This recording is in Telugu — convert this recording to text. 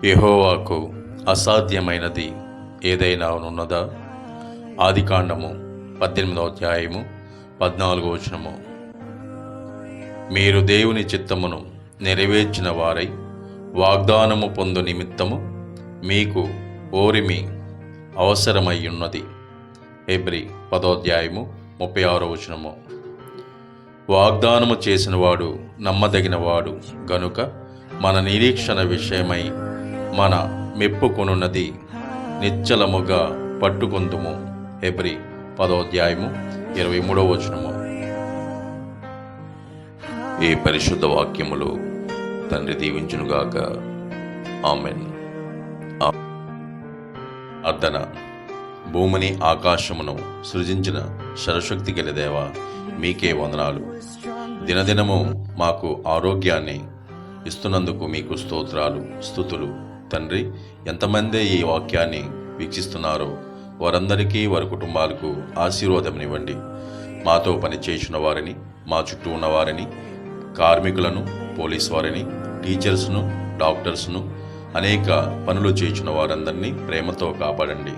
యెహోవాకు అసాధ్యమైనది ఏదైనా ఉన్నదా? ఆదికాండము 18వ అధ్యాయము 14వ వచనము. మీరు దేవుని చిత్తమును నెరవేర్చిన వారై వాగ్దానము పొందు నిమిత్తము మీకు ఓరిమి అవసరమయ్యున్నది. హెబ్రీ 10వ అధ్యాయము 36వ వచనము. వాగ్దానము చేసినవాడు నమ్మదగినవాడు గనుక మన నిరీక్షణ విషయమై మన మెప్పుకొనున్నది నిశ్చలముగా పట్టుకొందుము. హెబ్రీ 10వ అధ్యాయము 23వ వచనము. ఈ పరిశుద్ధ వాక్యములు తండ్రి దీవించునుగాక. ఆమెన్. అర్ధన. భూమిని ఆకాశమును సృజించిన సర్వశక్తి గల దేవా, మీకే వందనాలు. దినదినము మాకు ఆరోగ్యాన్ని ఇస్తున్నందుకు మీకు స్తోత్రాలు, స్తుతులు. తండ్రి, ఎంతమంది ఈ వాక్యాన్ని వీక్షిస్తున్నారో వారందరికీ, వారి కుటుంబాలకు ఆశీర్వాదమునివ్వండి. మాతో పనిచేసిన వారిని, మా చుట్టూ ఉన్నవారిని, కార్మికులను, పోలీస్ వారిని, టీచర్స్ను, డాక్టర్స్ను, అనేక పనులు చేసిన వారందరినీ ప్రేమతో కాపాడండి.